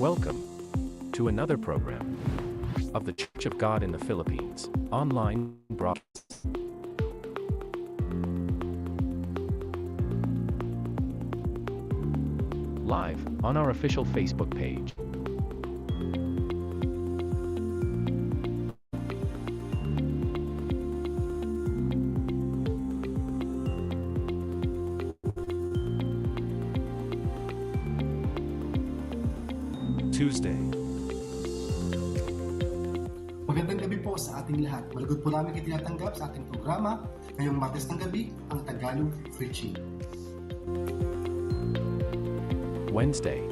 Welcome to another program of the Church of God in the Philippines online broadcast. Live on our official Facebook page. Tuesday. Magandang gabi po sa ating lahat. Malugod po namin kayo tinatanggap sa ating programa ngayong Martes ng gabi, ang Tagalog Preaching. Wednesday.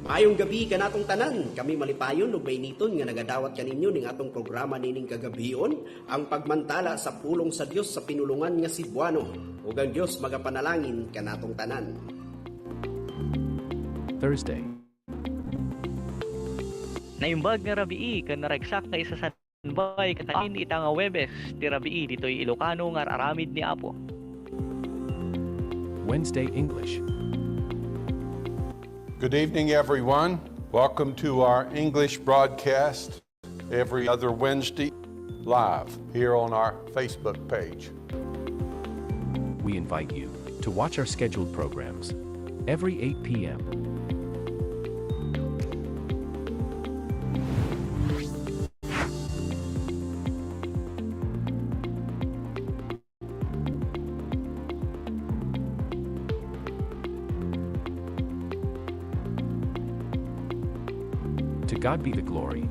Maayong gabi kanatong tanan, kami malipayon ug mainiton nga nagadawat kaninyo ning atong programa nining kagabion, ang pagmantala sa pulong sa Dios sa pinulungan nga Cebuano. Ug ang Dios magapanalangin kanatong tanan. Thursday. Naimbag nga rabii kan naragsak na isa sa bay katanin ita nga Webes ti rabii ditoy Ilocano nga aramid ni Apo. Wednesday English. Good evening, everyone. Welcome to our English broadcast every other Wednesday live here on our Facebook page. We invite you to watch our scheduled programs every 8 p.m. To God be the glory.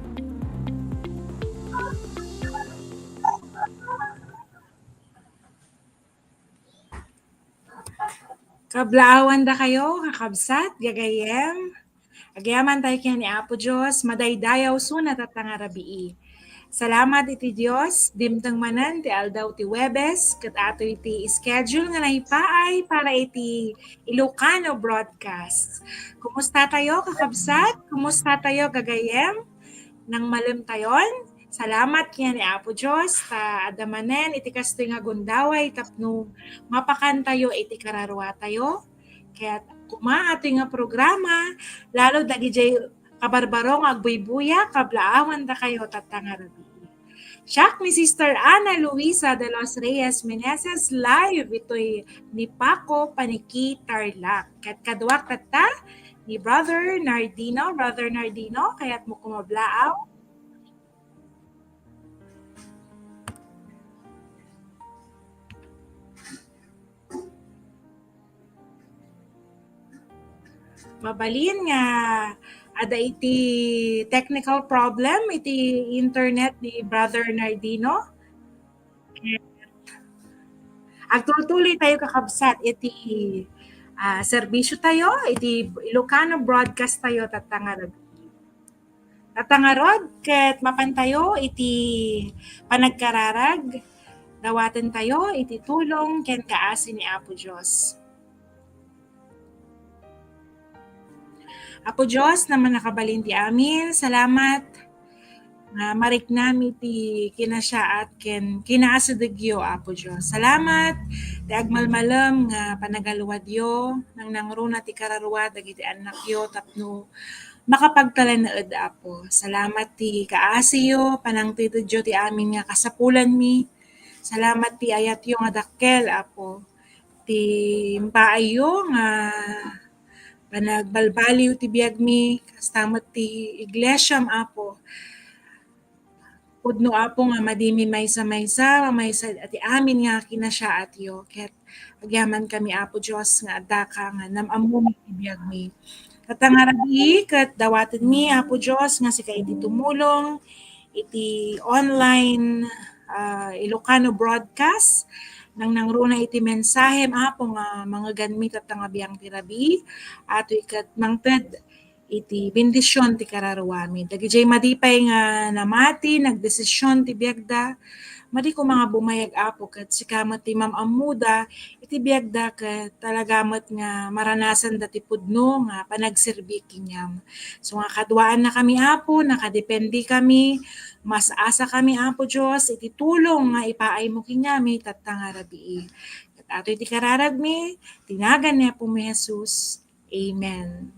Kablaawan da kayo, kakabsat, gagayem. Agayaman tayo kaya ni Apo Diyos, madaydayaw sunat at tangarabii. Salamat iti Diyos, dimtang manan ti aldaw ti Webes, kat ato iti schedule nga naipaay para iti Ilocano broadcast. Kumusta tayo, kakabsat? Kumusta tayo, gagayem? Nang malim tayon? Salamat kaya ni Apo Diyos, ta adamanen iti kastoy nga gundaway tapno mapakan tayo iti kararwa tayo. Kaya kuma ato nga programa, lalo dagi jay kabarbarong agbuybuya, kablaawan da kayo tatangarabi. Siyak ni Sister Ana Luisa de los Reyes Meneses live ito'y ni Paco Paniki Tarlac. Kat kadwak tata ni Brother Nardino, kaya't mo kumablaaw. Mabalin nga ada iti technical problem iti internet ni Brother Nardino. Agtuloy tayo kakabsat iti serbisyo tayo iti Ilocano broadcast tayo tatangarod ket mapantayo iti panagkararag dawaten tayo iti tulong ken kaasi ni Apo Dios. Apo Diyos, naman nakabalin ti amin. Salamat nga mariknami ti kinasya at kinaasadagyo, Apo Diyos. Salamat ti agmalmalam nga panagaluwadyo nang nangruna ti kararwa dagiti anak yo tapno makapagtalanaed, Apo. Salamat ti kaasiyo, panangtitudyo ti amin nga kasapulan mi. Salamat ti ayat yo nga dakkel, Apo. Ti mpaayo nga panagbalbaliw ti biagmi kastamat ti iglesyam Apo. Pudno Apo nga madimi maysa ati amin nga kinasya at yo. Ket agyaman kami Apo Dios nga adaka nga namamu ti biagmi. Katangarabi ket dawaten mi Apo Dios nga sika iti tumulong iti online Ilocano broadcast nang nangruna iti mensahe Apo nga mga ganmit at nga biyang tirabi ato ikat mangted iti bendisyon ti kararwami. Dagi jay madipay nga namati nagdesisyon ti biagda madi ko mga bumayag Apo ket sikamat ti Ma'am Amuda iti biagda ket talagamat nga maranasan dati pudno nga panagserbi kinyam. So nga kadwaan na kami Apo, nakadependi kami, mas asa kami Apo Dios iti tulong nga ipaay mo kinyami tattangarabii. Ket ato iti kararagmi tinagan ni Apo mi Jesus. Amen.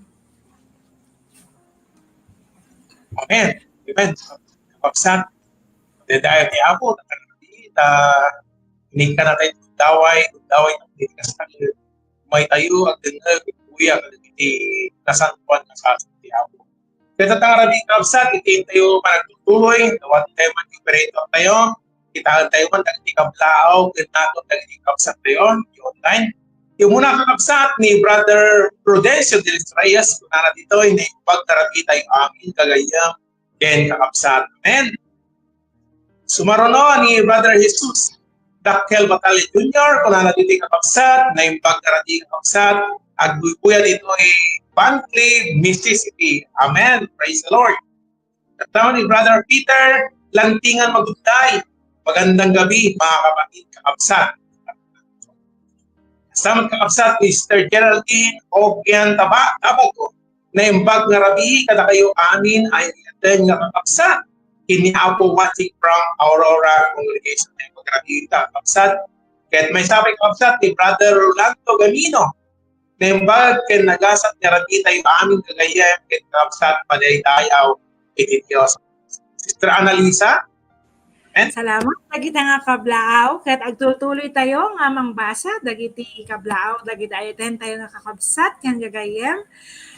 Amen. Amen. Kapagsan, dahil ni Apo, hindi ka natin daway, hindi ka sa may tayo, at kuya, hindi nasantuan na sa ating Apo. Kaya tatang rin kapsat, itiin tayo managtutuloy, nawat tayo mag-operator tayo, kitaan tayo man, tagdi kablao, kinato, tagdi kapsat tayo, online. Yung muna kakapsat ni Brother Prudencio de los Reyes, kung na dito, hindi pagtarapi tayo amin, kagayang, then kakapsat. Amen. Sumarono ni Brother Jesus Dakkel Batali Jr. kung na dito kakapsat, na yung pagtarapi kakapsat, agbubuya dito ay Vanclave, Mississippi. Amen. Praise the Lord. Katama ni Brother Peter Lantingan Magutay. Magandang gabi, mga kapatid kakapsat. Kasama kakapsat ni Sister Geraldine Ogyan Tabaco na imbag nga rabi kada kayo amin ay attend nga kakapsat. Kini Apo watching from Aurora Congregation na imbag kakapsat. Kahit may sabi kakapsat ni Brother Rolando Gamino na imbag ken nagasat nga rabi tayo amin kagayam ken kakapsat paday-dayaw iti Dios. Sister Annalisa. Salamat dagiti nga kablaaw ket agtutuloy tayo nga mangbasa dagiti kablaaw dagiti ayten tayo nga kakabsat ken gagayem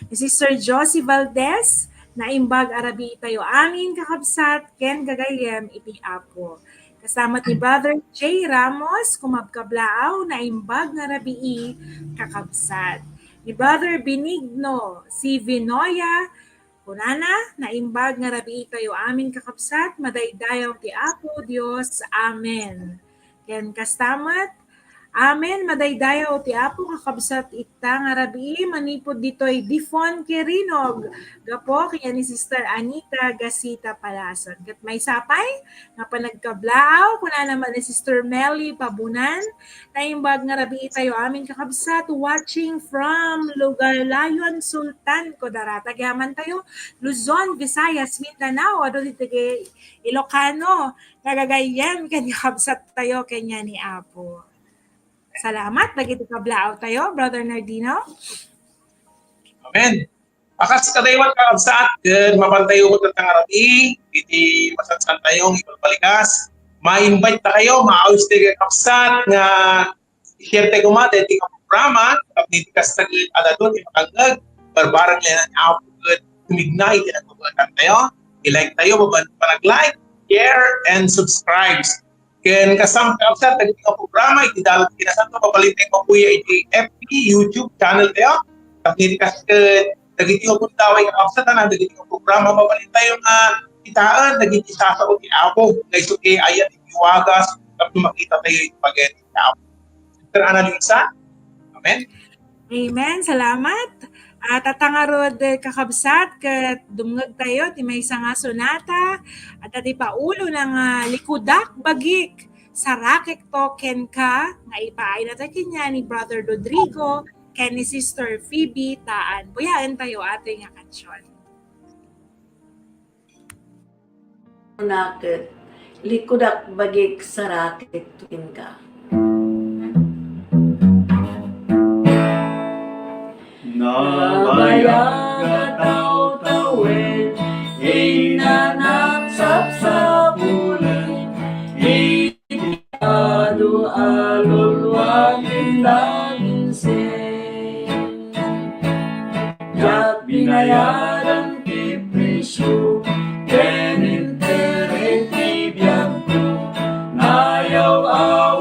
ni Sister Josie Valdez na imbag arabi tayo amin kakabsat ken gagayem iti Apo. Kasama ni Brother J. Ramos kumabkablaaw na imbag nga rabii kakabsat. Ni Brother Benigno C. Vinoya kunana, naimbag nga rabi kayo amin kakabsat, madaydayaw ti Apo Dios. Amen. Ken kastamat, amen, madaydayaw ti Apo kakabsat ita nga rabi, manipod ditoy Difon Kirinog, gapo kaya ni Sister Anita Gasita Palason. Kat may sapay, nga panagkablaaw, kuna naman ni Sister Melly Pabunan, naimbag nga rabi tayo amin kakabsat, watching from Lugalayon, Sultan, Kudarata. Gaman tayo, Luzon, Visayas, Mindanao, ado dito kay Ilocano, nagagayem, kanya kakabsat tayo, kanya ni Apo. Salamat, dagiti kablaaw tayo, Brother Nardino. Amen. Akas kadaywan kakabsat, mapantayo ko tatang arabi, iti masatsan tayong ipalbalikas. Ma-invite ta kayo, maawis tayo kakabsat, nga i-share tayo kumata, iti ka programa, kapniti kastagit adadon, ipakagag, barbarang liyan ang output, tumignay, tinagpapagatan tayo, i-like tayo, panag-like, share, and subscribe. Ken kasama kakabsat, dagiti ka programa, iti dalat kinasan to, papalitin ko kuya iti FB, YouTube channel tayo, kapniti kastagit, dagiti ko taway kakabsat, dagiti ko programa, papalit tayo nga itaan, dagiti sasao ti Apo, naisuki ayat iwagas, kapag makita tayo iti pag-edit ti Apo. Sister Annalisa, amen? Amen, salamat. At tatangarod kakabsat, kat dumngag tayo, ti may nga sonata, at ati paulo ng likudak bagik, sarakik token ka, nga ipaay na tayo kanya ni Brother Rodrigo, ken ni Sister Phoebe Taan. Buyain tayo ating nga kansyon. Nakit, likudak bagik sarakit tukin ka. Nabayag at taw-tawid, inanak sapsapulit, ikado alulwagin laging sin. Yak binayaran ti presyo, kenin tereti biyagto, nayaw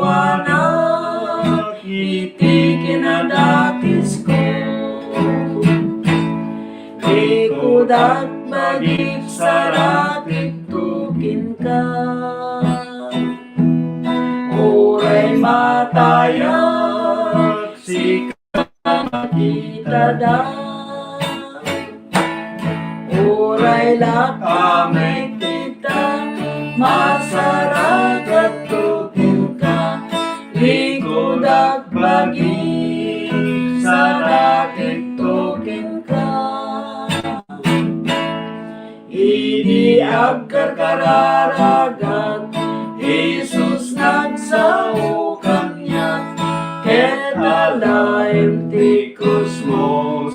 awanak, iti kinadakis ko. Likudak bagik sarakit tukin ka, uray matayak sika makita da, uray lakamay kita masarakat tukin ka, likudak bagik sarakit tukin ka. Idi agkarkararagat, Jesus nagsao kanya, ket alayem ti kusmos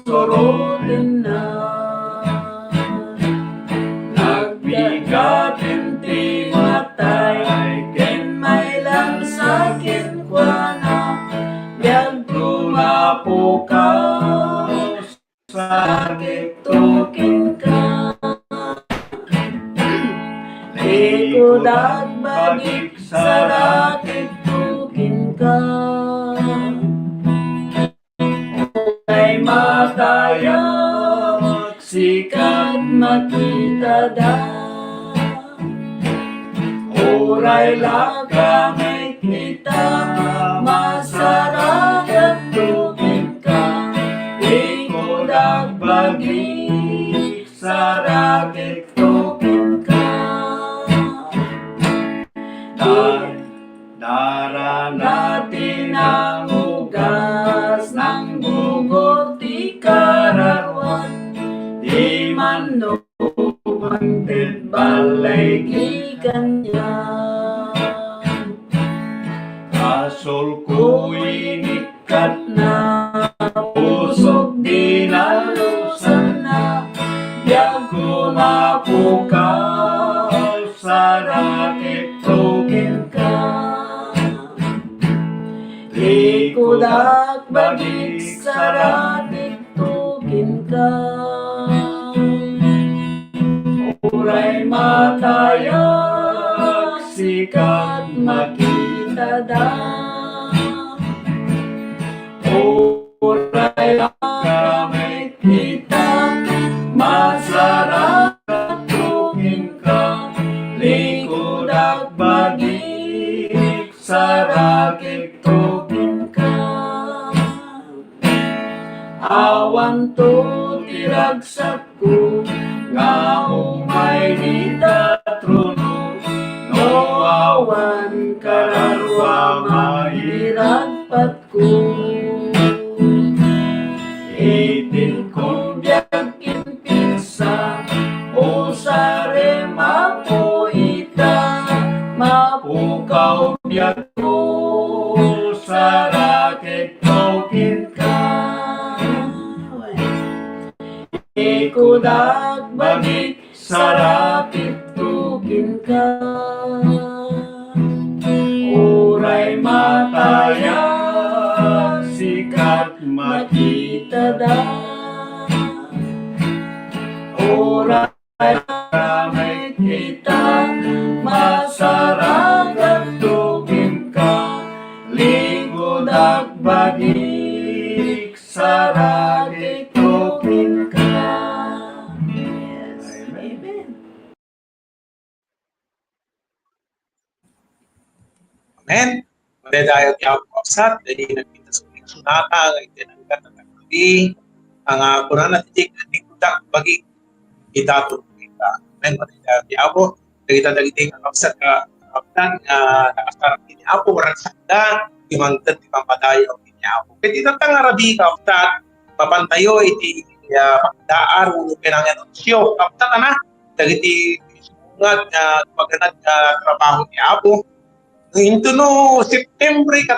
sikat makita da. Oray lagamit kita, masarap at tubig ka. Ikod at bagi, sarakit tubig ka. Dara natin ang ugas ng bugot di karawan. Di man nubanted balay gikan yan. Asol ko inikat na, pusok di nalusan na. Biyag kumapukal, sa rakit tugin ka. Likod at bagig sa rakit tugin ka. Uray matayag, sikat makita da. Uray lagamit kita, masarap at tugin ka. Likod at bagig sa rakit tugin ka. Awan to tiragsak ko, nga umay di tatruno. No awan kararwa mahiragpat ko. Itin kong biyag kinpinsa, o sare mapuita. Mapukaw biyag ko, sa rakit tugin ka. Ikod at bagig sa rakit tugin ka. Uray matayag, sikat makita da. Uray lagamit kita, masarap at tugin ka. Likod at bagig sa rakit tugin ka. Yes. Amen. Amen. Madaydayo ti Apo Kapsat, dahil nagpinta sa mga sunata, ang itinanggat at nagpili, ang kunan at itik na nikutak bagi kita ito kita. Amen. Madaydayo ti Apo, nagita nagiting ang Kapsat ka Kapsat, nakasarap ni Apo, warang sakda, imangtad, ipamadayo ni Apo. Kaya itatang arabi Kapsat, papantayo iti pagdaar, ulo pinanganunsyo. Kapsat na, nagiti sungat, maganat trabaho ni Apo. Into no September 14,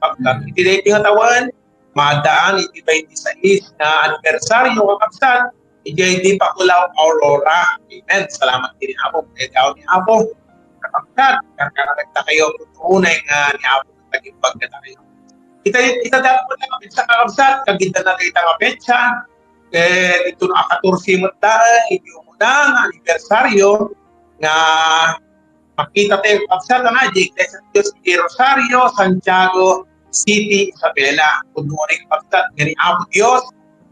Kapsat, iti dating atawan, madaan iti 26 na anibersaryo Kapsat, iti Pakulaw Aurora. Amen. Salamat din ni Apo. Kaya ni Apo, Kapsat, kakaragta kayo, tunay nga ni Apo, naging pagkata kayo. Kita dapat na kapit sa Kapsat, kaginda na kayo nga petsa, ito na 14 mata, iti umunang anibersaryo, nga makita tayo Kapsat na di Iglesia de Dios de Rosario, Santiago City, Isabela. Kung rin Kapsat, gani Apo Diyos,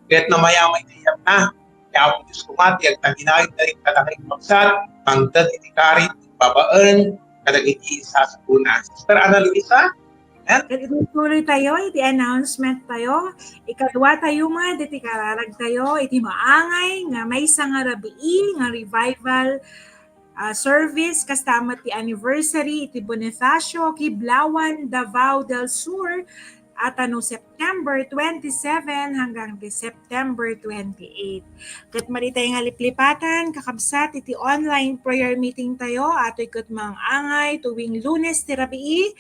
kahit na mayamay na na, kaya Apo Diyos kumati, ang taginawin na rin kadakay Kapsat, pangtad itikarit, babaan, kadagiti sa una. Sister Annalisa, Ituloy tayo, iti announcement tayo. Ikadwa tayo iti kararag tayo, iti maangay, nga may nga rabii, nga revival service, kasama ti anniversary, iti Bonifacio, Kiblawan, Davao del Sur, at September 27 hanggang September 28. Kat maritay nga liplipatan, kakabsat, iti online prayer meeting tayo, ato ikot mang angay, tuwing Lunes, ti rabii,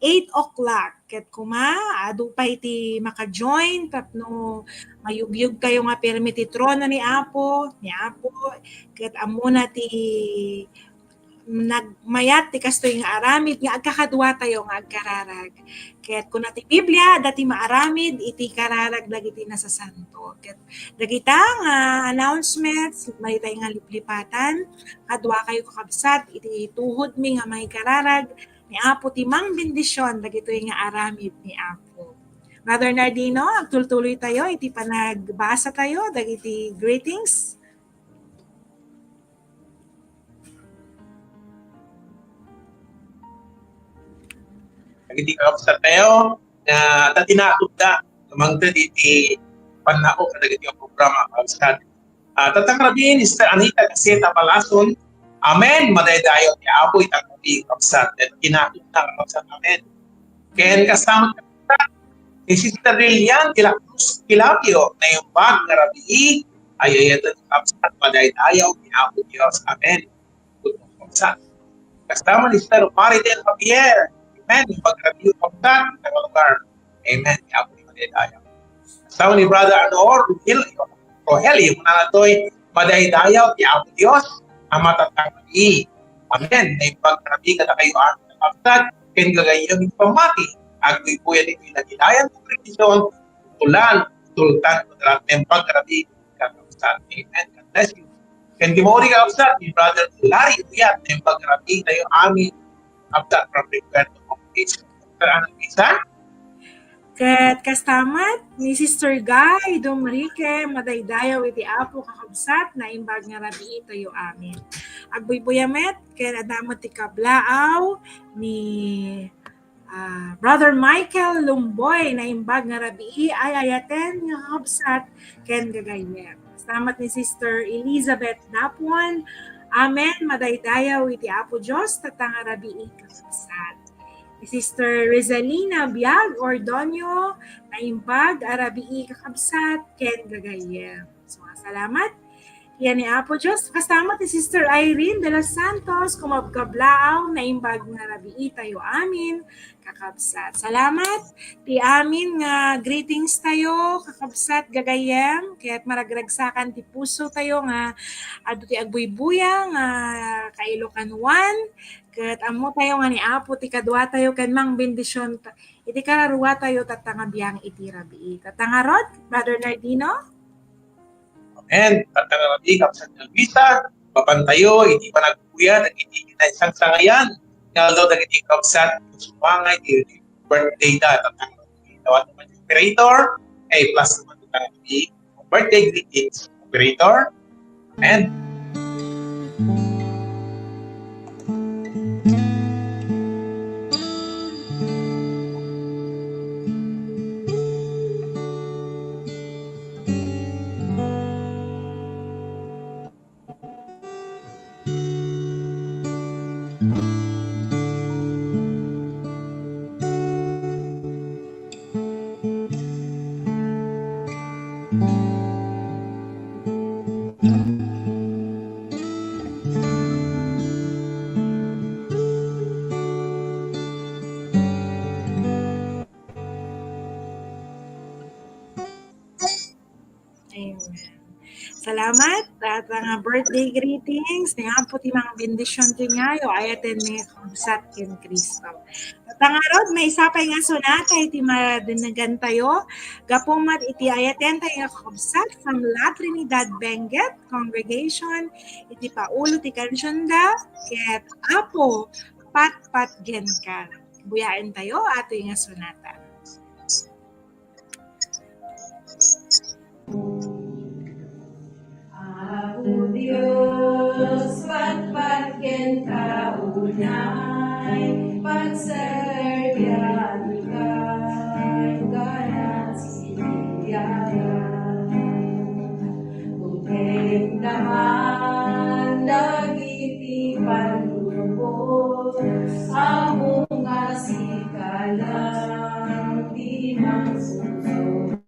8 o'clock. Ket kuma, adu pa iti maka-join, tapno mayugyug kayo nga permi ti trono ni Apo, ket amuna ti nagmayat ti kastoy nga aramid, nga agkakadwa tayo nga agkararag. Ket kuna ti Biblia, dati maaramid, iti kararag dagiti nasasanto. Ket dagita nga announcements, maritay nga liplipatan, kadwa kayo kakabsat, iti tuhod mi nga may kararag, ni Apo ti mang bendisyon dagito nga aramid ni Apo. Brother Nardino, agtultuloy tayo, iti panagbasa tayo, dagiti greetings. Hindi ka kapsa tayo na tatinakot da namang diti panao kadagiti ang programa kapsa. Tatang rabin Sister Anita Caseta Palason. Amen. Madaydayo ti Apo itang kapsa. Tinakot na kapsa. Amen. Kaya kasama ka ni Sister Lilian Kilacruz Kilapio na yung bag na rabi ay kapsa. Madaydayo ti Apo Diyos. Amen. Kapsa. Kasama ni Sister Maridel Javier. Amen. Yung pag-review ng kapsa ng lugar. Amen. Ti Apo ni Madaydayo. Kasama ni Brother Anor Rogelio muna na ito'y madaydayaw ti Apo Diyos ang matatang rabi. Amen. Na yung pag-rabi ka na kayo ang kapsat, ken gagayang pamati. Agto'y po yan ito'y nagilayan ng kredisyon, tulan, sultan, kudrat, na yung pag-rabi ka kapsat. Amen. God bless you. Ken gimori ka kapsat, ni Brother Larry Uyat, na yung pag-rabi tayo amin kapsat from Recuerdo Congregation. Anong isa? Ket kastamat ni Sister Guy Domrique madaydayaw iti Apo kakabsat na imbag nga rabi tayo amin. Agbuybuyamet ken adamot ti kablaaw ni Brother Michael Lumboy na imbag nga rabi ay ayaten nga kakabsat ken gagayem. Kastamat ni Sister Elizabeth Dapuan. Amen madaydayaw iti Apo Dios tatanga rabi kakabsat. Sister Rizalina Biag Ordonio na imbag arabi kakabsat ken gagayem. So salamat. Yan ni Apo Diyos. Kasama ni Sister Irene de los Santos kumabkablaaw na imbag nga rabi tayo amin kakabsat. Salamat. Ti amin nga greetings tayo kakabsat gagayem kaya't maragragsakan ti puso tayo nga adu ti agbuybuya nga kailokan 1. Ket amo tayo nga ni Apo ti kadwa tayo ken mang bendisyon iti kararuwa tayo tatanga biyang iti rabi. Tatanga rod, Brother Nardino. Amen. Tatanga rabi kapsat ng visa, papantayo, iti panagbuya, iti isang sangayan. Nga daw nagiti kapsat sumangay iti birthday da tatanga rabi. Tawag naman yung operator, plus naman tatanga rabi. Birthday greetings, operator. Amen. Salamat at nga birthday greetings ni Apo ti mga bendisyon ti ngayo ayaten ni kabsat ken Kristo. At nga rod may isapay nga sonata iti madinagan tayo gapumat iti ayaten tayo nga kabsat from La Trinidad Benguet Congregation iti paulo ti kansyonda ket Apo pat gen ka. Buyain tayo ato nga sonata. Apo Diyos, patpatken ka unay, pagserbian ka, ganat siniyayan. Bukeng naman, dagiti panlubos, among asikalang, di magsusunod.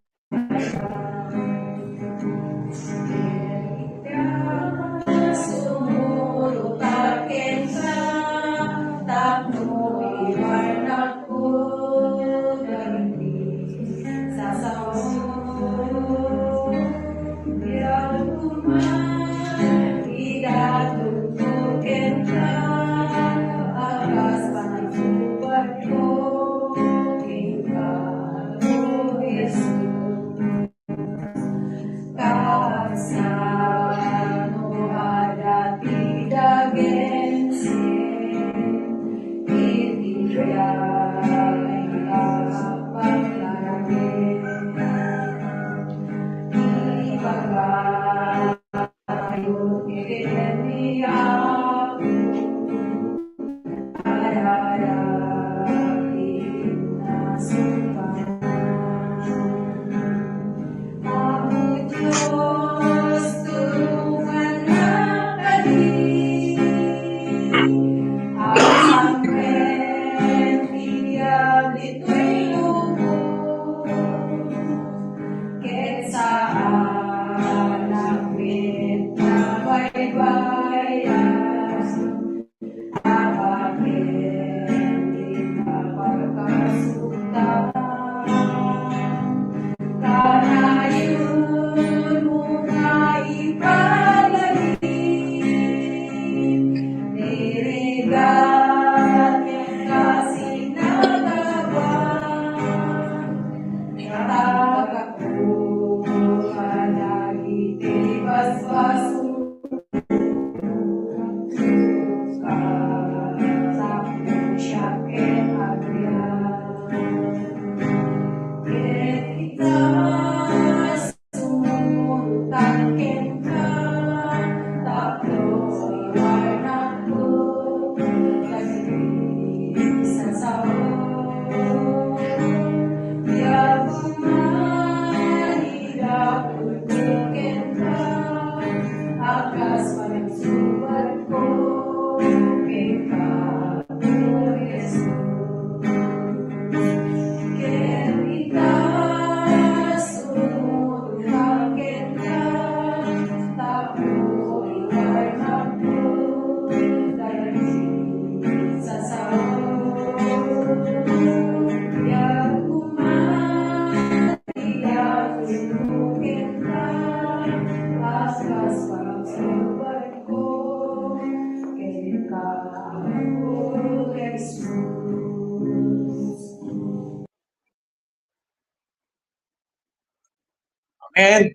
Amen.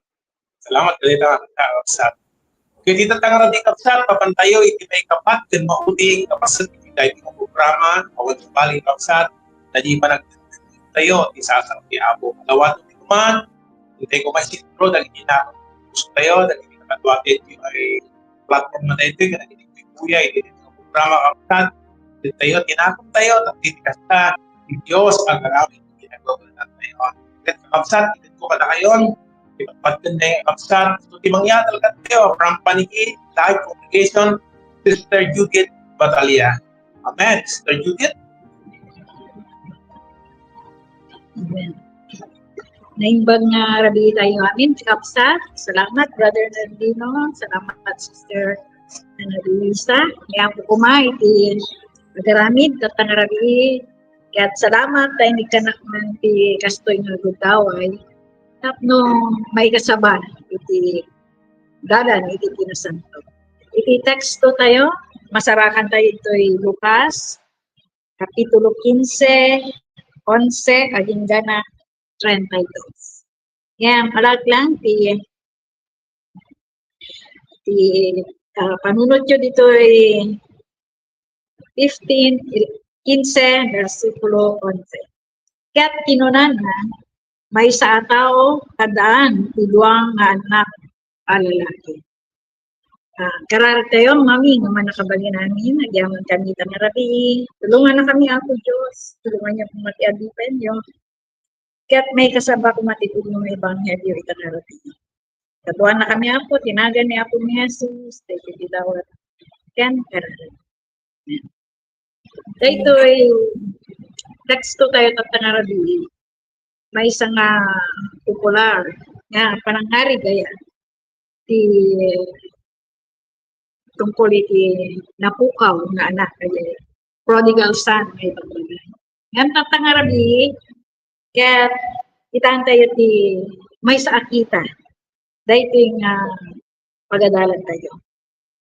Salamat galit ang kakabsat. Kaya dito tangan di kapsat, papantayo, iti may kapat, din mauding kapasat, iti dahil ng programa, awad sa baling kapsat, na di pa nagtayo, isasang ti Apo. Alawat iti kuman, hindi ko masitro, dahil gusto tayo, dahil hindi nakatuwatin ay platform na tayo, dahil hindi kuya, iti ng programa kapsat, dito tayo, tinakot tayo, at titikasta, Diyos, ang maraming ginagawa na tayo. Kaya kapsat, iti ko ka na kayon, ipagpagdan na yung kapsat. So, timang yan talaga tayo from Paniki Live Congregation, Sister Judith Batalia. Amen. Sister Judith. Amen. Naimbag nga rabi tayo amin, kapsat. Salamat, Brother Nandino. Salamat, Sister Annalisa. Kaya po kumay, iti magaramid, katang rabi. Kaya salamat tayo ni kanak ng ti kastoy nga gudaway. Tapno may kasaba iti dalan iti kinasanto. Iti teksto tayo, masarakan tayo ito'y Lucas, Kapitulo 15, 11, aging gana 32. Yan, palag lang, panunod nyo dito'y 15, 15, versikulo 11. Kaya't kinunan na, may sa tao kadaan tiduang nga anak alalaki. Karar tayo, mami, nga manakabagi namin, nagyaman kami tanarabi, tulungan na kami ako, Diyos, tulungan niya kung matiadipan niyo. Kaya't may kasaba kung matipid mo may ebanghelyo itanarabi. Katuan na kami ako, tinagan ni Apo ni Jesus, tayo kitawat. Kayan, karar. Dito'y teksto tayo tatanarabi. May isang popular nga pananghari gaya tungkol iti napukaw nga anak kaya prodigal son may pagbagay. Ngayon tatangarabi kaya itaan tayo ti may sa akita dahil ito yung pagadalan tayo.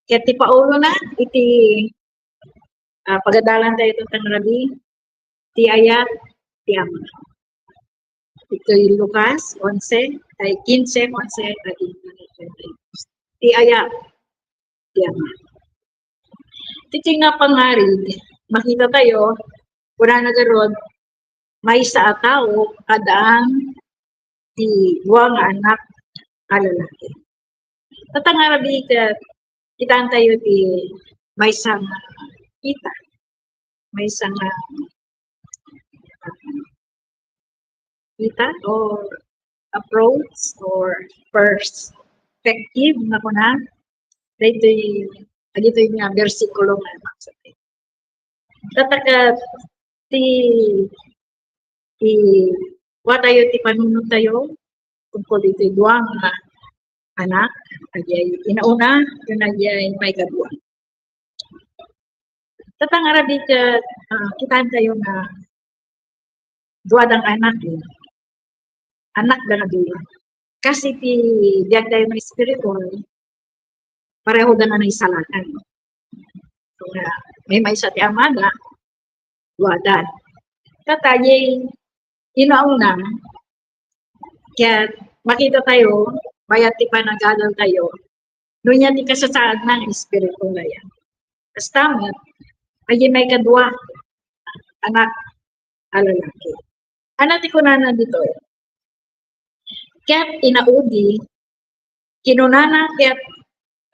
Kaya ti Paulo na iti pagadalan tayo itong tangarabi ti ayat ti ama. Ito'y Lucas 11, ay 15, 11, at 20. Ti ayat, ti ama. Iti nga pangarid, makita tayo, wala na garod, may sa tao, kadaan, ti buwang anak, alalaki. Tatangarabi kitaan tayo ti may sang kita, may sang kita or approach or perspective na ko na dito yung versikulo nga maksudin. Tatakat wa tayo ti panunod tayo tungkol dito duwang anak ajay inauna yun ajay may kaduwa. Tatangarabi kitaan tayo nga duwadang anak anak na nagula. Kasi ti diag tayo ng spiritual, pareho na na isalakan. So, may sa ti amada, duwadan. Katayay, inauna, kaya makita tayo, bayat ti panagalan tayo, doon yan ti kasasaad ng spiritual na yan. Kasi tamat, ay may kadwa, anak, alalaki. Anak ti kunanan dito Kaya't inaudi, kinunana kaya't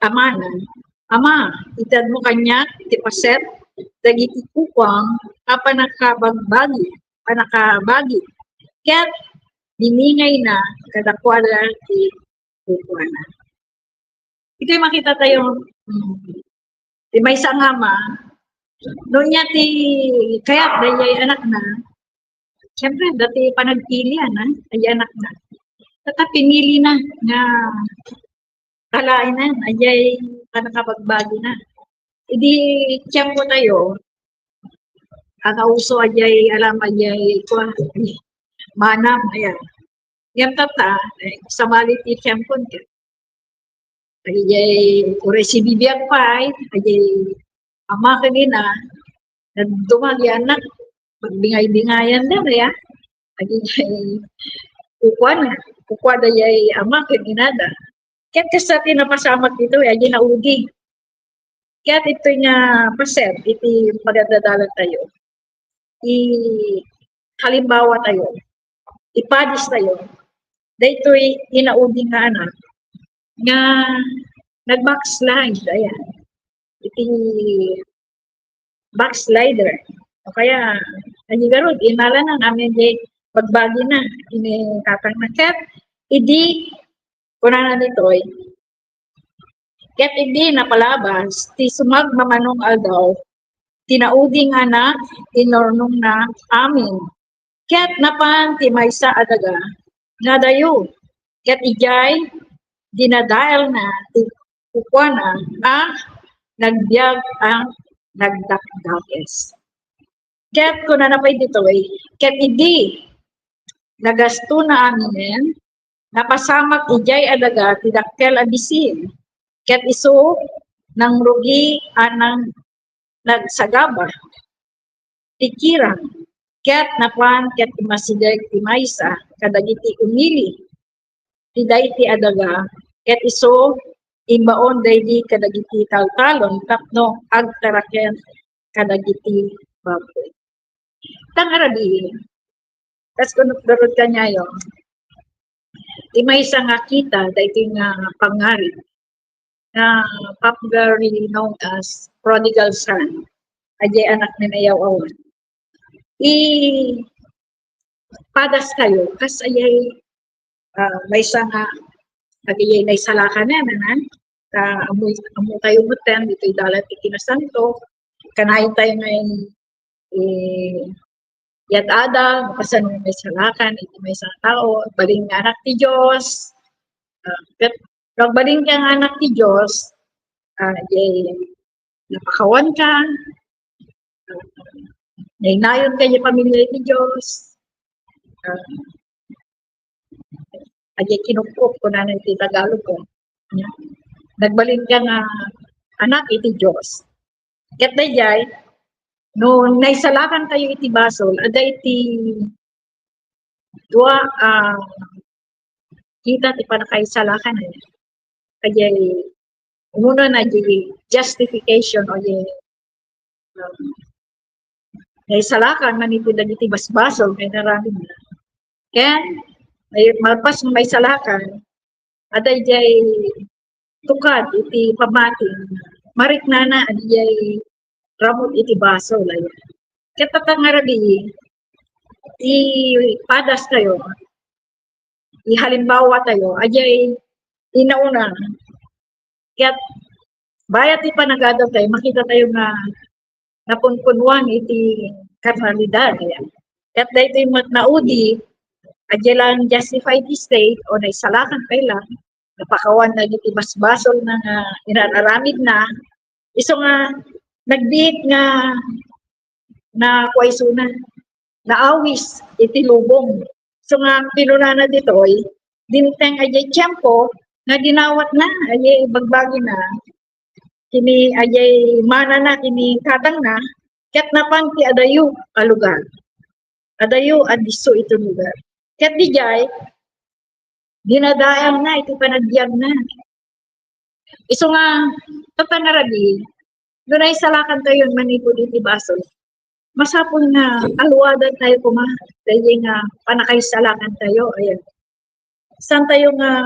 amanan, ama, itad mo kanya, iti paset, dagiti kupang, panakabagi. Kaya't biningay na, kadakwala ti kupuana. Ito'y makita tayo, ti may sangama, noon niya kaya't dayay anak na, siyempre, dati panagpilian, ay anak na. Tata pinili na nga kalain na, ayay panakapagbagi na. Idi tiyempo tayo, ang auso ayay alam ayay manam, ayan. Yan tata, samali ti tiyempo ka. Ayay uresi bibiyag pa, ayay ama kanina, nagdumagi anak, magbingay-bingayan na, ya. Ayay kukwa da yay ama kinada. Ket kasa tinapasamak dito ay ginaudi. Ket ito nga paset iti pagadadalan tayo. Halimbawa tayo. Ipadis tayo. Daytoy inaudi nga anak nga nag-backslide ayan. Iti backslider. O kaya nagigarod inala na namin di pagbagi na ini katang na ket idi kunana nitoy ket idi napalabas ti sumagmamanong aldaw tinaudi nga na inornong na amin ket napan ti maysa adaga nga dayo ket ijay dinadael na ti kukwana nagbiag ang nagdakdakes. Ket kuna na pa'y ditoy, ket idi nagasto na aminen, napasamak ijay adaga tidakkel abisin. Ket iso nang rugi anang nagsagaba. Tikirang, ket napan ket imasigay timaysa kadagiti umili. Tiday ti adaga, ket iso imbaon daydi kadagiti taltalon tapno agtaraken kadagiti baboy. Tangarabi, tas kunot-darod kanyayo, di may isa nga kita, dahil nga pangarit, na popularly known as prodigal son, ajay anak ni nayaw-awan. Padas kayo, kas ayay, may isa nga, agayay na isalakan na naman, amu tayo muten, dito'y dalat ikinasanto, kanayin tayo ngayon, yat ada, kasan may salakan, iti may isang tao, baling nga anak ti Diyos. Pag baling ka nga anak ti Diyos, napakawan ka, nainayon ka yung pamilya ti Diyos, ajay kinukup ko na iti Tagalog ko. Nagbaling ka nga anak iti Diyos. Ket dayjay, no naisalakan tayo iti basol, ada iti dua kita ti panakaisalakan eh. Kaya umuna na di justification o di naisalakan man iti dagiti basbasol kay naramid na. Kaya malpas may salakan, ada jay tukad iti pamating marik nana adiyay ramot iti baso layo. Katatang ngarabi, padas tayo, halimbawa tayo, ajay inauna. Kaya't bayat ti panagadaw tayo, makita tayo nga napunpunwan iti karnalidad. Kaya't dahil ito naudi, ajay lang justified state o naisalakan kayo lang, napakawan na iti basbasol na inararamid na, iso nga nagbiit nga na kwaisuna, naawis iti lubong. So nga pinunana ditoy, dinteng ajay tiyempo, nga dinawat na, ajay bagbagi na, kini ajay mana na, kini katang na, ket napan ti adayo a lugar. Adayo adiso ito lugar. Ket dijay, dinadaang na, ito panagbiag na. Iso nga, tatanarabi, doon ay salakan tayo manipod iti basol. Masapon na alwadan tayo dahil nga panakaisalakan tayo. Ayan. Saan tayo nga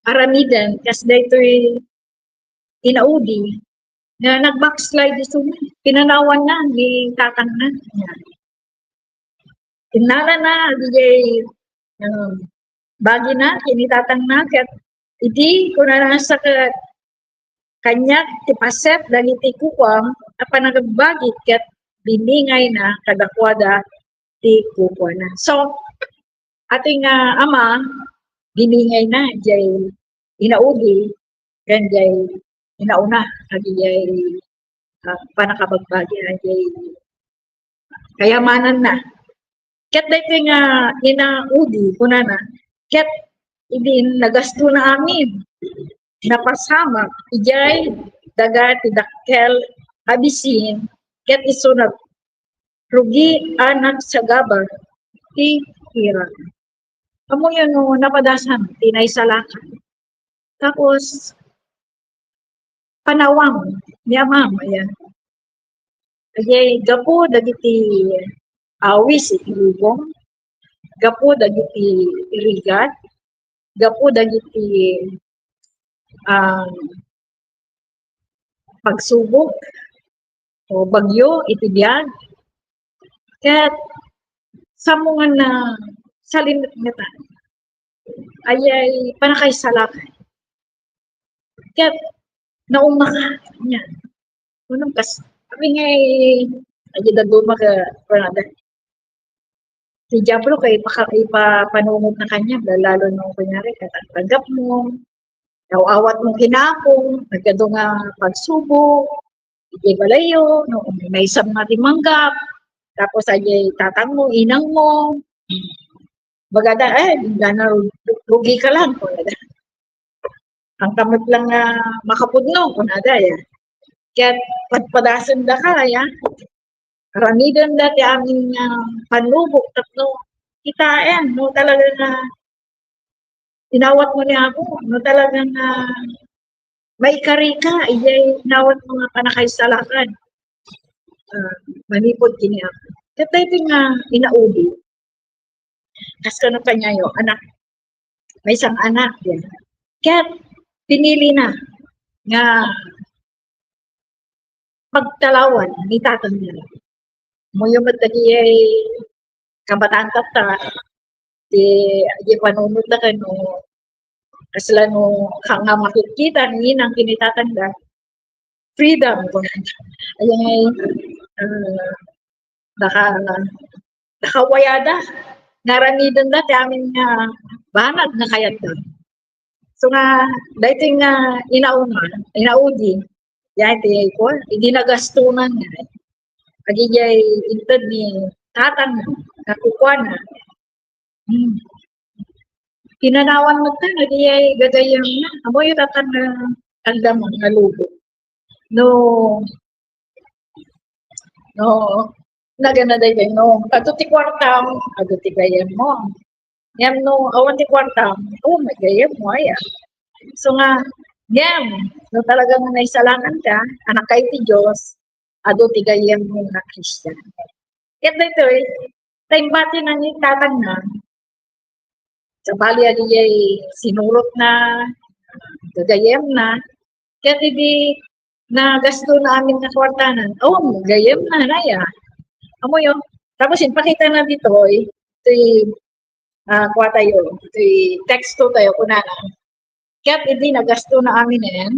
aramidan, kasi dahil inaudi, na nag-backslide ito, pinanawan na, di tatang na. Tinala na, di bagi na, kinitatang na, kaya hindi ko na nasa kanya ti paset dagiti kukwang a panagagbagi ket biningay na kadakwada ti kukwa na. So ating ama biningay na jay inaudi ken jay inauna kadi jay panakabagbagi jay kayamanan na. Ket daytoy nga inaudi kunana ket idin nagasto na amin. Napasama, ijay, daga, tidakkel, abisin, ket iso rugi anak sa gabar, ti Kira. Amo yun no, napadasan, tinay salakan. Tapos, panawang, niya mama, yan. Kaya gapo dagiti awis iti lubong, gapo dagiti irigat, gapo dagiti pagsubok o bagyo iti biyag. Kaya sa mga na salimit nga ayay panakay salakan. Kaya naumaka niya. Unang kas, kami nga ay daguma ka panada. Si Diablo kay ipapanunod na kanya, lalo nung kunyari, katanggap mo, awat mong kinapong, nagkado nga pagsubok, iti balayo, no, may isang nga timanggap, tapos ay tatang mo, inang mo, bagada, gana rugi ka lang, kunada. Ang kamot lang makapudno, kunada, ya. Kaya padpadasan da ka, ya. Karamidan dati aming panlubok, tatlo, kitain, no, talaga na, inawat mo niya ako, no, talaga na, may karika, iyay inawat mga panakaysalakan. Manipod kini ako. Kaya ito nga inaubi. Kas ka na kanya yung anak, may isang anak yan. Kaya pinili na nga pagtalawan ni tatang nila. Mo yung matagi ay kabataan tata, di panunod na ka no, kasla no, nga makikita, ni nang kinitatanda, freedom. Ayan ay, nakawayada, naramidan dati amin nga, banag na kayat doon. So nga, dahil nga inaudi, yan, hindi nagastunan nga. Pagigay intad ni tatang nakukuha na. Kinanawan mo ka, nagiyay gagayang na. Amo yung tatang na tanda mo, nga lubo. No, naganaday kayo, no, aduti kwartam, aduti gayam mo. Yan no, awan ti kwartam, may gayam mo, ayan. So nga, yan, no talagang naisalangan ka, anak kayo ti Diyos, aduti gayam mo na Christian. Kaya dito time bati na ni tatang na, sa bali aliyay sinurot na, gagayam na, kaya hindi na gasto na amin na kwartanan, gayam na, naya. Amo yun. Tapos ipakita na dito, ito'y kuha tayo, ito'y teksto tayo, kunana. Kaya't hindi nagasto na amin yan,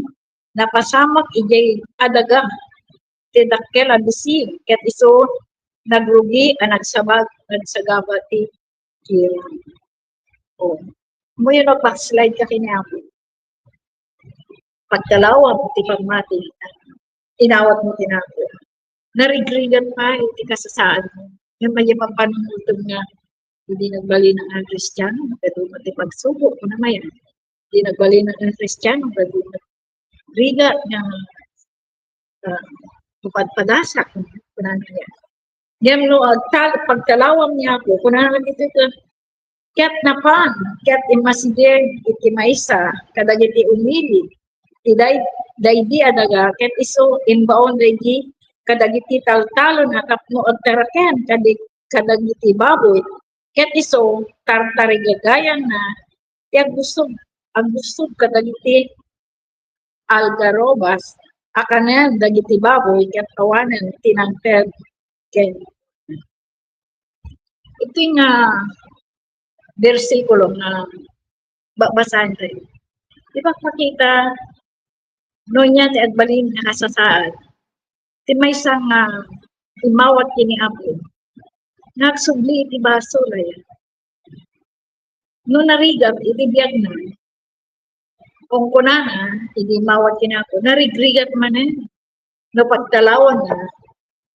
napasamak ijay adaga, tidakkel adusig, kaya't iso nagrugi, nagsagabati, kira. Amo yun, backslide ka kiniapo. Pagtalawang, ti pagmati, inawat mo tinapo. Narigrigan pa, iti kasasaan mo. Yung may panunutog nga, hindi nagbali ng ang Kristiyano, magkaduma ti pagsubok ko na mayan. Hindi nagbali ng ang Kristiyano, magkaduma. Riga nga, padpadasak, kunan niya. Ngayon, no, pagtalawang niya ako, kunan lang ito, ket na pan, ket imasidir, iti maisa, kadagiti umili, daydi adaga, ket iso, inbaon daydi, kadagiti taltalo na tapno at taraken, kadagiti baboy, ket iso, tartarigagayan na, ang gusto kadagiti algarobas, akanen, dagiti baboy, ket awanen, tinangted, ken. Ito yung versikulo na babasahin tayo. Ipagpakita, noon niya ti agbalin na kasasaan, ti may isang imawat kini Apo, nagsubli iti baso laya. No narigam, iti biyag na, kung kunana, iti imawat kini Apo, narigrigat man no pagtalawan na,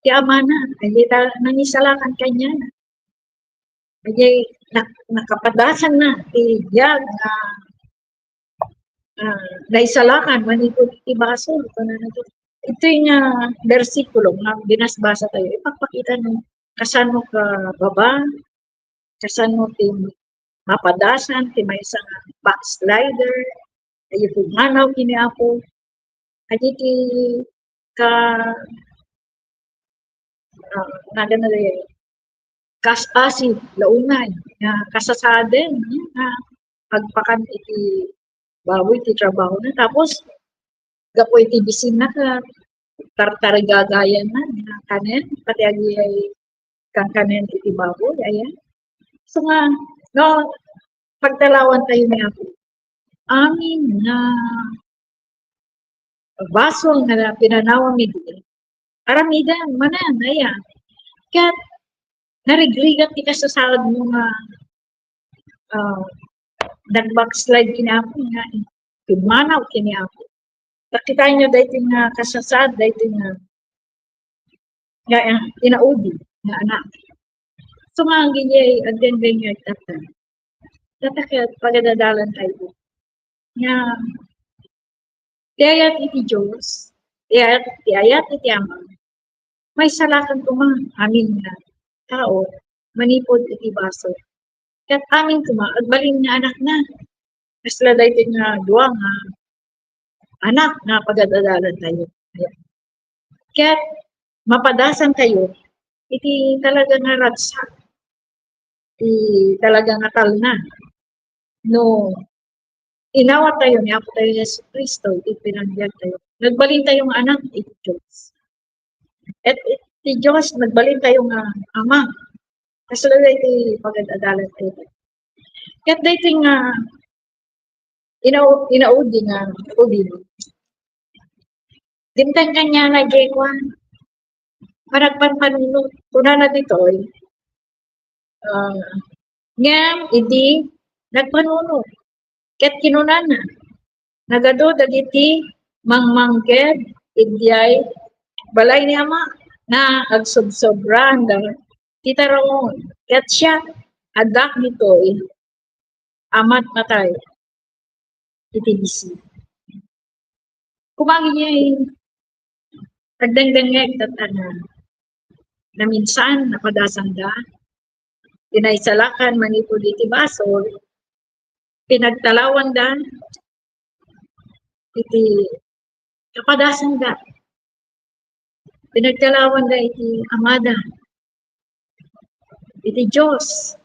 ti ama na, hindi nangisalakan kanya na. Kaya nakapadasan na, ti biyag na, naisalakan, manipod iti baso, ito yung versikulo na binasbasa tayo. Ipagpakita ng kasano ka baba, kasano ti mapadasan ti may isang backslider ayo po manaw kini Apo aji ti ka nagana kaspasid launay nga kasasaden nga pagpakan iti baboy ti trabaho na tapos gapoy ti bisin na ka tartarigagayan na nga kanen pati agi ay kang kanen iti baboy ayan so nga no pagdalawan tayo ni Apo amin na baso nga pinanawa mi di aramidan manan ayan kat narigrigat ti kasasawad mo nga nag-backslide kini Apo nga tumanaw kini Apo nakita nyo dahil nga kasasad dahil nga inaudi nga anak so nga ang ginyay agden nga tatan tatakit pagadadalan tayo nga tiayat iti Diyos tiayat iti Ama may salakan kuma amin nga tao manipod iti baso kat amin kuma agbalin nga anak na kasla dahil nga duwa nga anak nga pagadadalan tayo kat mapadasan kayo iti talaga nga ratsa iti talaga nga talna no inawat tayo ni Apo tayo Yesu Cristo iti pinangyag tayo nagbalin tayo nga anak iti Diyos at iti Diyos nagbalin tayo nga Ama kasla iti pagadadalan tayo kat dahil nga inaudi nga udi dimtang kanya na jekwan panagpanpanunod kuna na ditoy ngam idi nagpanunod ket kinunana nagado dagiti mangmangged idyay balay ni Ama na agsobsobran da titaramon ket siya adak ditoy amat matay iti bisi kumagi niya pagdangdangeg tatana na minsan napadasan da tinaysalakan manipod iti basol pinagtalawan da iti kapadasan da pinagtalawan da iti amada iti Diyos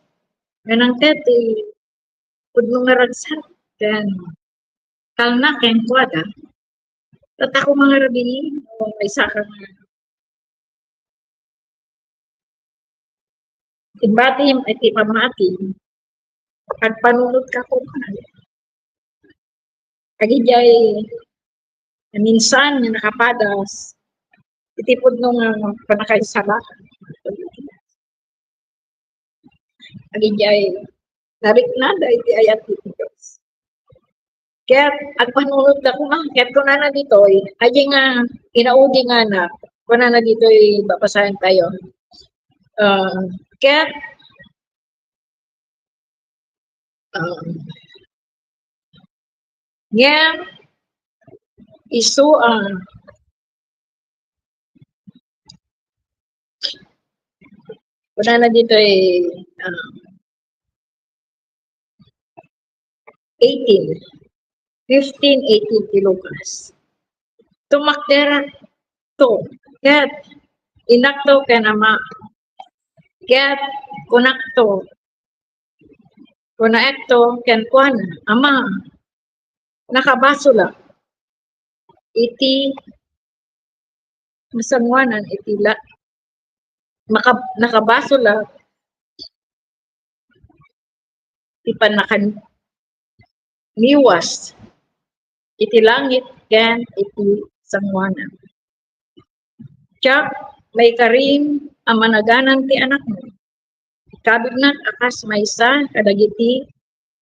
ganang teti pudno nga ragsak ken kalna ken kuada tatako mga rabi may saka nga timbati iti pamati at panunod ka ko kagijay minsan nga nakapadas iti pudno nga panakaisala kagijay nariknada iti ayat iti Diyos kaya at panunod na kumang kaya kung na ditoy aji nga inaudi nga na kung na ditoy bapasahan tayo kaya nga isu kung na ditoy 15-18 kilokas tumakdera to ket inakto ken Ama ket kunakto kunaekto ken kuan Ama nakabasula iti masangwanan iti nakabasula iti panakan miwas iti langit ken iti sangwanan. Tiyak may karim ang managanan ti anak mo. Kabignat akas maysa kadagiti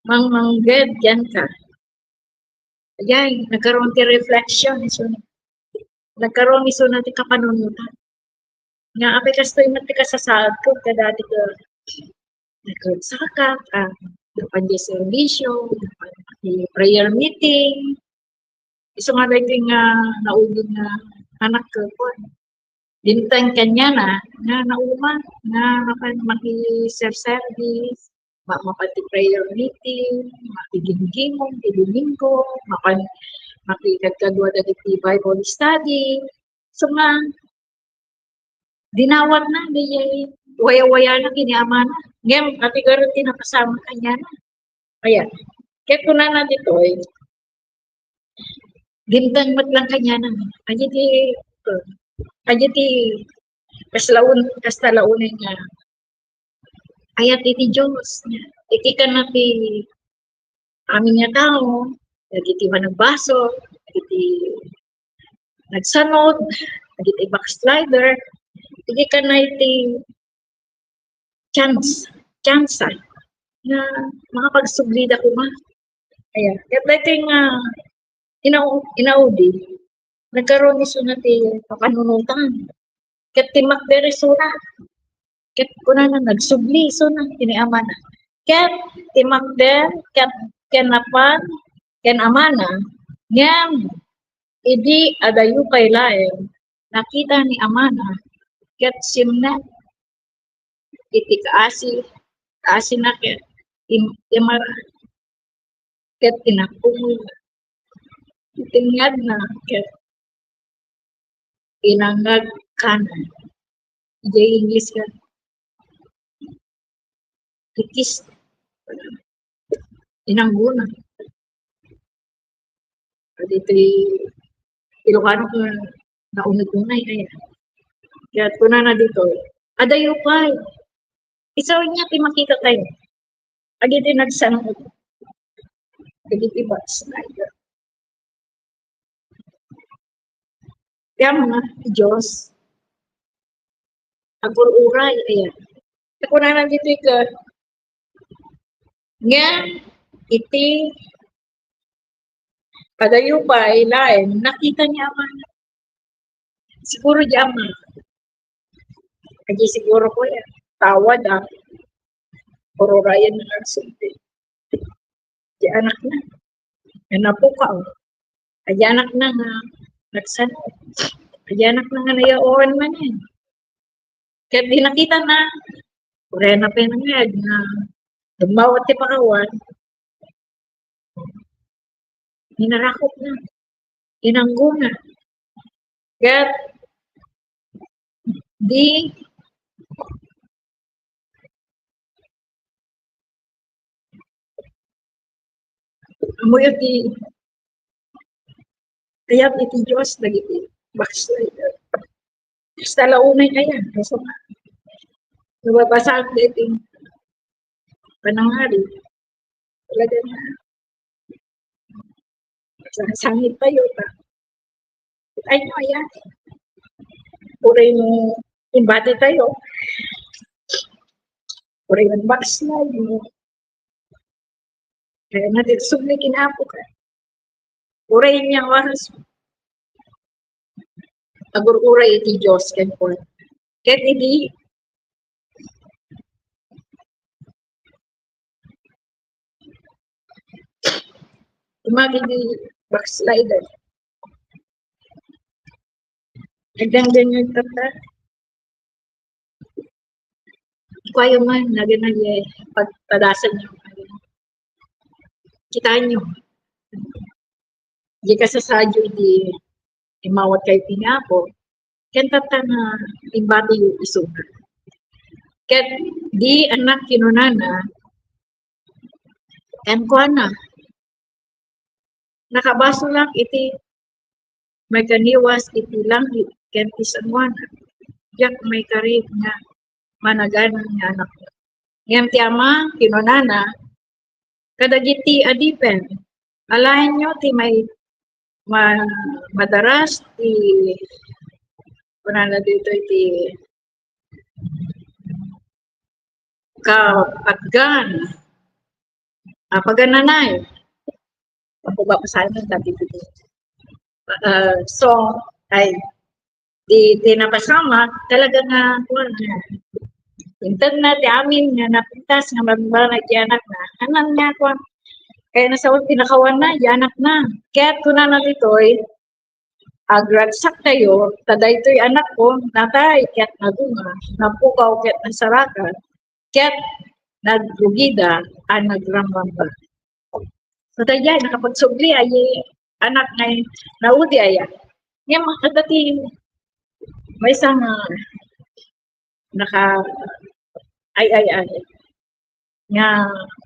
mangmangged yan ka. Ayay, nagkaroon ti reflection iso nagkaroon iso na ti kapanunutan. Nga apay kastoy man ti kasasaad ko kadati ko nagkagsaka dapan di servisyo, dapan di prayer meeting. Iso nga dahil nga naugin na anak ko po. Dintang kanya na nauma, na maki-self-service, mapati prayer meeting, makigimgimong, kiduminggo, makikagkadwa na di Bible study. So nga, dinawat na, di waya-waya na, kiniama na. Ngayon, katigaran tinapasama kanya na. Ayan. Kaya kung na dito dintang lang kanya na. Kaya di kastalaunin nga. Ayat iti Diyos. Iti ka na ti amin nga tao. Iti managbaso. Iti nagsanod. Iti backslider. Iti ka na iti chance na makapagsubli ako ma. Ayan. Kaya dito yung inaudi, nagkaroon niso na ti papanunutan. Kaya ti makbereso na. Kaya kuna na nagsubli, so na, tiniama na. Kaya ti makber, kaya napan, kaya amana, ngam, idi adayu kay laeng, nakita ni amana, kaya simna, iti kaasi na kaya, imara, kaya tinapungol, itingad na, kaya inangag kanan, di English ka, ikis, inangguna. Dito Ilocano ko naunay-unay kaya. Kaya kuna na dito, adayo pa. Isaw niya ti makita tayo. Agi din nagsanod. Agi ti backslider. Kaya mga Diyos, agur-uray, ayan. Kaya kuna na dito nga, iti padayo pa ilain, nakita niya man. Siguro di ama. Kaya siguro ko yan. Tawad Puro ryan na nagsulti. Di anak na. Yan na po ka. Ay anak na nga nagsanod. Ay anak na nga nayaoan man yan. Kaya di nakita na. Kaya na pinangad na dumawat ti pakawan. Hinarakot na. Inangguna. Kaya di amoy di kaya iti Diyos nagiti backslider. Basta launay ayan. Kasi nga nababasa ang dating panangari. Talaga na sangit tayo ta. Ay no, ayan. Puray mo imbate tayo. Puray mo backslide mo. Kaya natin subli kinapo ka. Puray niyang waras. Agur-uray iti Diyos ken po. Ket idi di backslider. Nagdang-dang yung tata. Kwayo man, naging pagpadasan nyo. Kitaan nyo. Di ka sasadyo di imawat kayo pinapo. Kaya tata na imbati yung isuka. Kaya di anak kinunana, kuha na. Nakabaso lang iti may kaniwas iti lang ken tisanwana. Yak may karib nga managanan nga anak. Ngem ti ama kinunana kadagiti adipen. Alahin nyo ti may madaras ti kunana dito iti kapatgan. Pagananay. Papabasahin ng dati dito. So, ay, di napasama, talaga nga, intern na, di amin, nga napintas, nga magbalag, di anak na. Anan nga, kaya nasa pinakawan na, di anak na. Kaya kuna na dito, agragsak tayo, taday to'y anak ko, natay, ket nagunga, napukaw ket nasarakan, ket nagrugida, ang nagrambamba. So tayo, nakapagsugli, ay anak ngay naudi aya. Nga mga dati, may isang naka, ay, nga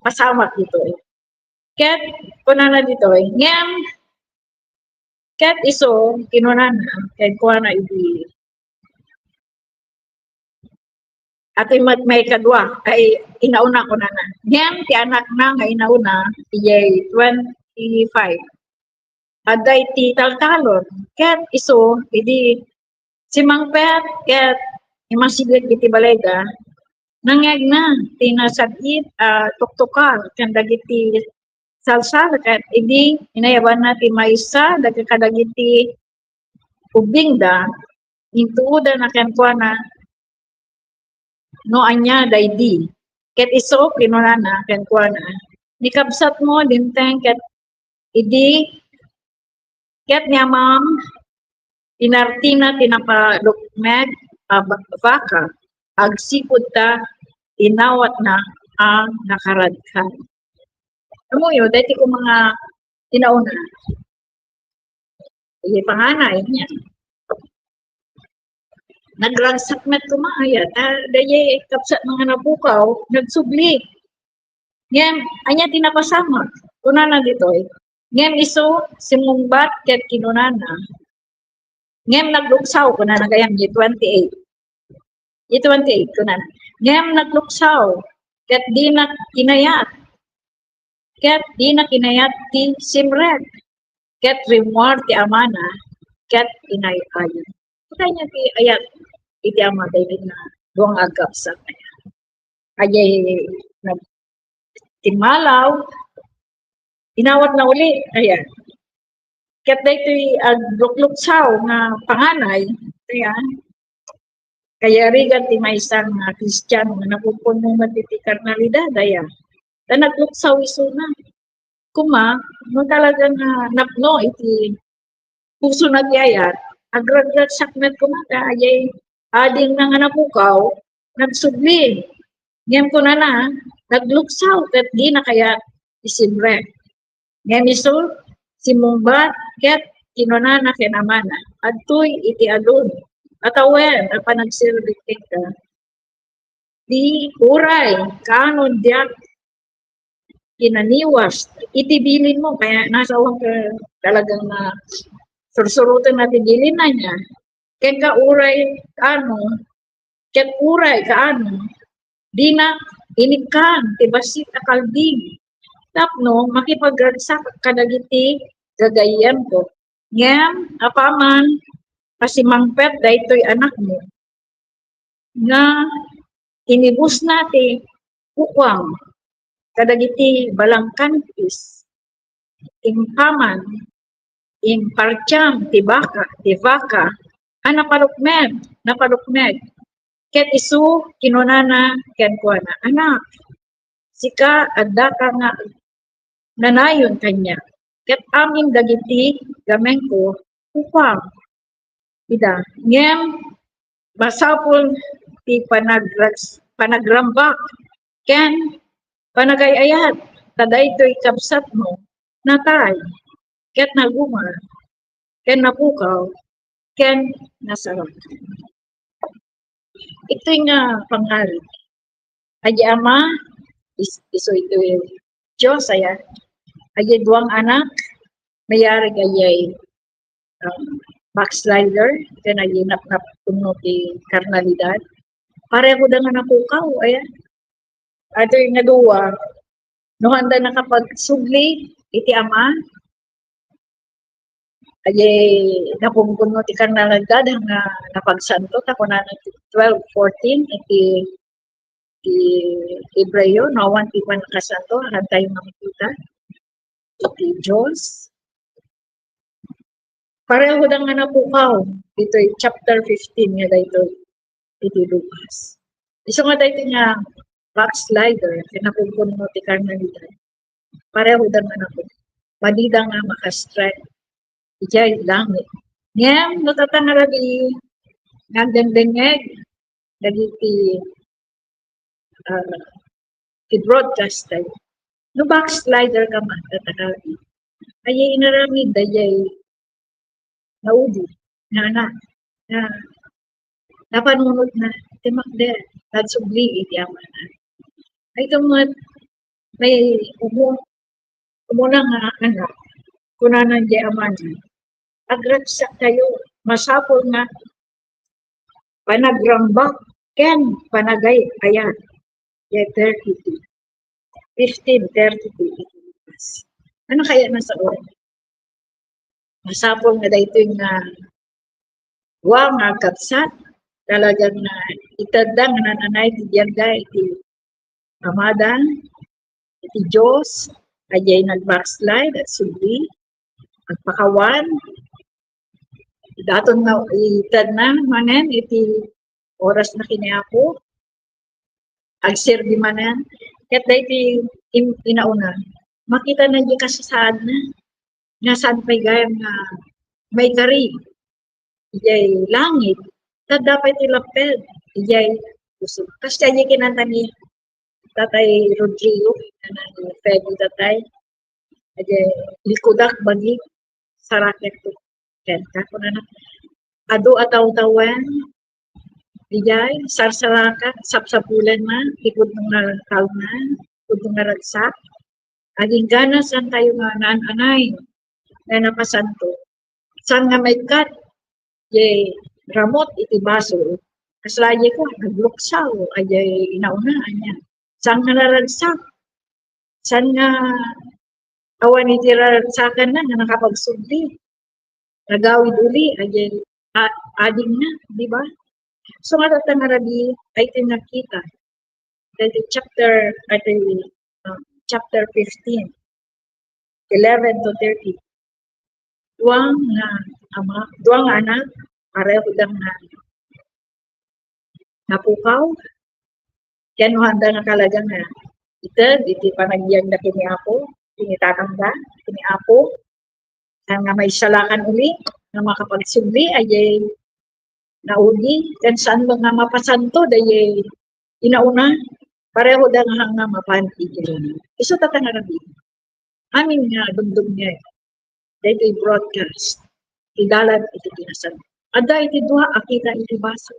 pasamak dito eh. Ket, kunana dito eh, ngam, ket iso, kinunana, kaya kuha na idi. At may kadwa, ay inauna ko na na. Ngam, ti anak na nga inauna, iyay 25. Aday ti taltalon, ket iso, idi, si Mang Pet, ket imasigit iti balega, nangeg na, tinasagit, tuktukar, kan dagiti salsal, ket idi, inayaban na ti maysa, dagkadagiti ubing da, intuuda na ken kuha na, no anya daydi. Ket iso, kinunana, ken kuha na, nikabsat mo, dinteng, ket idi, ket niya ma'am, inartina tinapalukmed, baka, agsipod ta, inawat na ang nakaradkan. Amo yun, dahil ko mga tinauna. Iya panganay niya. Nagragsakmet kumaya, dahil kapsat mga napukaw, nagsubli. Ngayon, anya tinapasama, kunana dito eh. Ngayon iso, simungbat, ket kinunana. Ngayon nagluksaw, kunana kayang G28. G28, kunana. Ngayon nagluksaw, ket di na kinayat. Ket di na kinayat ti simret. Ket reward ti amana, ket inayayon. Kaya niya ti ayat, iti ama dahil na duwang agap sa kanya. Ayay, timalaw, inawat na uli, ayan. Ket da ito'y aglukluksaw nga panganay, ayan. Kaya rigan ti may isang Kristiyano na napupuno matiti karnalidad, ayan. Na nagluksaw iso na. Kuma, no talagang napno iti puso na tiyayat, agragrat sakmet kumata, ayay ading nga napukaw, nagsubli. Ngayon ko na, nagluksaw, ket di na kaya isimre. Ngayon iso, simumbat, ket kinunana kenamana, adtoy iti adun. At awen, panagsilbitin ka, di uray, kanon diyak, kinaniwas, itibilin mo, kaya nasa awang ka talagang na sursurutan na tibilin na niya. Ken ka uray, kaano, ket uray, kaano, di na inikan, tibasit akalding. Tapno, makipagragsak kadagiti gagayan ko. Ngem, apaman, kasi mangpet, dahito'y anak mo. Nga, inibus nati, ukwang, kadagiti balangkantis, impaman, impartyam, tibaka, napalukmed, ket isu, kinunana, ken kuana, anak, sika, adda ka nga, nanayon kanya, ket amin dagiti, gamengko, upang, ida, ngem, masapul, ti panagrambak, ken, panagayayat, taday to'y kapsat mo, natay, ket naguma, ken napukaw, ken nasarap. Ito'y nga pangalit. Aji ama, iso ito'y Diyos, ayan. Aji duwang anak, mayari kayay backslider, ken aji napnap kuno ti karnalidad. Pareho da nga napukaw, ayan. Ato yung nga duwa, no handa nakapagsugli, iti ama, ayay napumpuno ti karnalidad, nga napagsanto, tako na 12-14, iti Hebreo, nawan ti man nakasanto, akan tayo makikita, iti Diyos. Pareho da nga napukaw, ito'y chapter 15, nga dito, iti Lucas. Iso nga dito nga, backslider, kinapumpuno ti karnalidad. Pareho da nga napukaw. Madida nga makastrike. Ijay langit. Ngem, no tatang rabi, nagdendengeg, dagiti i-broadcast tayo. No backslider ka man, tatang ay inaramid dayay naudi, na napanunod na, timakde, nagsubli iti amanan. Ay tumat, may umunang anak, kunanan di amanan, agratsak tayo, masapol na, panagrambak, ken panagay, ayan, 32, 15, 32, ano kaya nasa oras? Masapol nga dahito yung nga kapsat, talagang na itadang nananay ti Diyaga iti amadan, iti Diyos, ayay nag-backslide at subli, nagpakawan, daton na itad na manen iti oras na kiniapo, agserbi manen, ket dahiti inauna, makita na di kasasaad na, nga saan pa'y gayam na may kari, ijay langit, na dapat ilaped, ijay gusto. Kasi ay kinanta ni Tatay Rodrigo, na ni Feby Tatay, ijay likudak bagi sa raket to. Kenta ko na ado ataw-tawan, ijay sarsaraka, sapsapulan na, ikod ng taon na, ikod ng ragsak, aging ganas ang tayo nga naan-anay, na napasanto. Saan nga may kat, ye ramot iti baso, kaslaye ko, nagluksaw, ay inauna, anya. Saan nga naragsak, saan nga awan iti ragsakan na, nga nakapagsubli, nagawid uli, ay ading na, di ba? So nga tatang Arabi, ay tinakita, dahil chapter 15, 11 to 30, duwang anak, pareho dang napukaw, yan handa nga kalagang na iti panagyan na kiniapo, tinitatangga, kiniapo, nga may salakan uli, nga makapagsubli, ay naudi, kan saan mga mapasanto, day inauna, pareho dang nga mapanti. Iso tatang Arabi, amin nga dugdug niya, dahil ito'y broadcast, idalan iti tinasan. Ada iti duha, akita iti baso.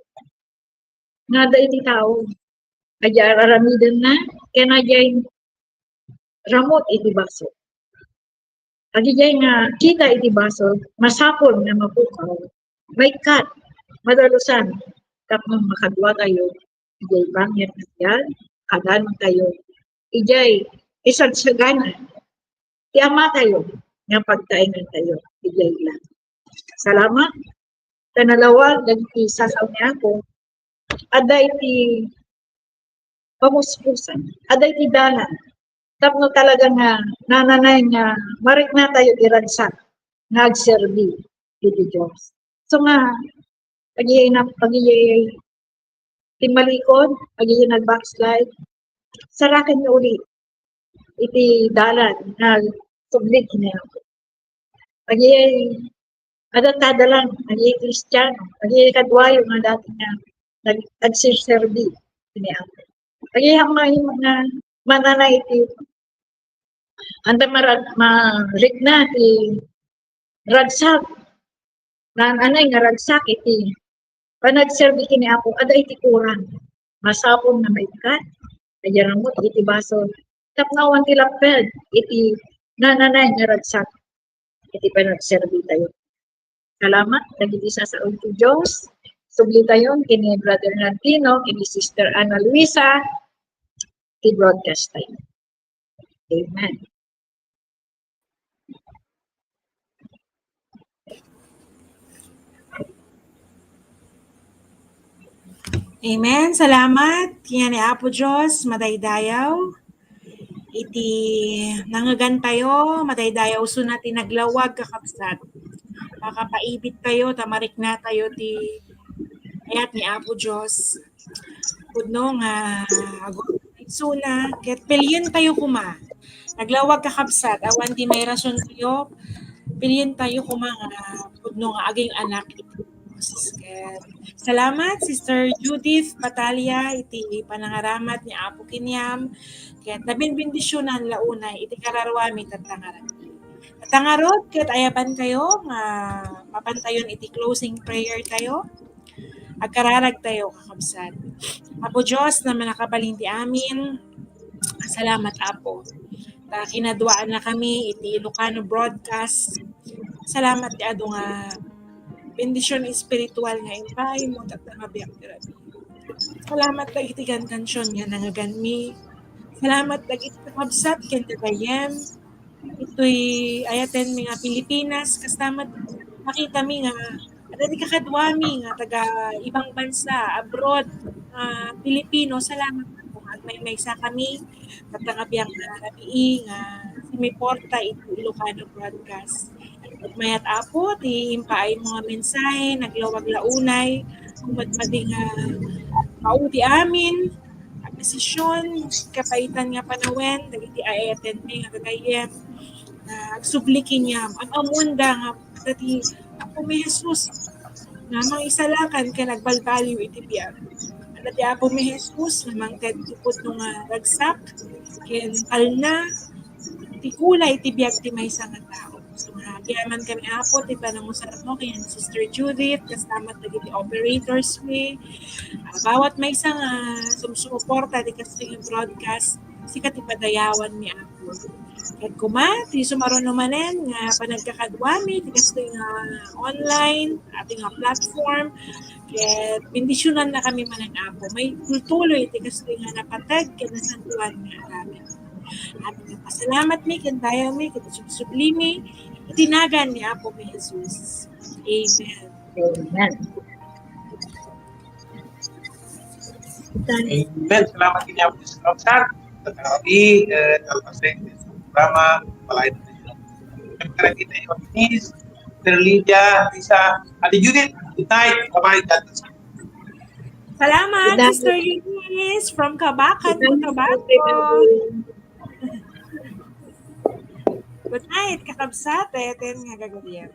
Nga da iti tao, kaya aramidan na, kaya na ramot iti baso. Agijay nga, kita iti baso, masapol na mapukaw, may kat, madalusan, kapag makadwa tayo, ijay bangyan na yan, kaganon tayo, ijay, isagsagana, tiyama tayo, nga pagtaingan tayo, ijay lang. Salamat, tanalawag, nag-isasaw niya ako, ada iti pamuspusan, ada iti dalan, tapno talaga nga, nananay nga, marik na tayo iragsak, nagserbi, iti Diyos. So nga, pag-iyay timalikod, pag-iyay nag-backslide, sarakin niyo ulit, iti dalan, sublig niya. Pag-iyay, adatada lang, pag-iyay Kristiyano, pag-iyay kadwayo nga dati nga, nag-serbi, pag-iyay mga mananay iti, anda marik na iti ragsak, nananay nga ragsak iti, panagserbi kini ako, ada iti kurang, masapong na may kat, ayaramot iti baso, tapnawan tilaped, iti nananay nga ragsak, iti panagserbi tayo. Salamat, nagitisa sa unto Diyos, subli tayo, kini Brother Nantino, kini Sister Ana Luisa, iti broadcast tayo. Amen. Amen. Salamat. Kaya ni Apo Diyos, madaydayaw. Iti nangagan tayo, madaydayaw so natin naglawag kakapsat. Makapaibit tayo, tamarik na tayo ti ayat ni Apo Diyos. Kudno nga suna, ket pilyon tayo kuma. Naglawag kakapsat, awan di may rason tayo, piliin tayo ko mga pudno nga aging anak iti Moses. Ket salamat Sister Judith Patalia iti panangaramat ni Apo Kinyam. Ket labing bendisyonan launay iti kararwami tatangaran. Tangarot ket ayaban kayo nga mapantayon iti closing prayer tayo. Agkararag tayo kakabsat. Apo Diyos na manakabalin ti amin. Salamat Apo. Ta kinadwaan na kami iti Ilocano broadcast. Salamat ti adu nga bendisyon espiritual nga impay mo tat mabiyak ti Rabi. Salamat dagiti iti kantansyon nga nangaganmi. Salamat dagiti iti kakabsat ken gagayem. Ito'y ayaten mi nga Pilipinas kastamat makita mi nga dati kakadwami nga taga ibang bansa abroad Pilipino salamat po at may sa kami tatangabiyang Rabi nga simiporta ito Ilocano broadcast at mayat apo ti impaay mga mensahe naglawag launay kumadmadi nga pauti amin desisyon kapaitan nga panawen dagiti ayaten mi nga kagayem agsublikin niya ang amunda nga dati ako may Jesus namang isalakan ka nagbalbaliw iti biyak. Dati ako may Jesus namang tedipod nung ragsak ken alna ti kulay ti biyak ti maysa nga tao. So kiyaman kami apo ti panangusap mo kay Sister Judith kastamat dagiti operators mi. Bawat maysa nga sumusuporta di kasi broadcast sikat ipadayawan mi apo. Ket kuma ti sumaron manen nga panagkakadwami ti kastoy nga online ating nga platform ket bendisyonan na kami manen apo may tuloy ti kastoy nga napatag ken nasantuan nga amin. At pasalamat mi ken dayaw mi ket sublimi itinagan ni Apo mi Jesus. Amen. Amen. Amen. Salamat kini Apo sa kapsat. Tatabi, talpaseng programa, palayan na nyo. Kaya kita yung Miss, Sister Lydia, Lisa, Ate Judith, good night. Bye-bye. God bless you. Salamat, Sister Eunice from Kabakan, Cotabato. Good night, kakabsat. Eten nga gagawin.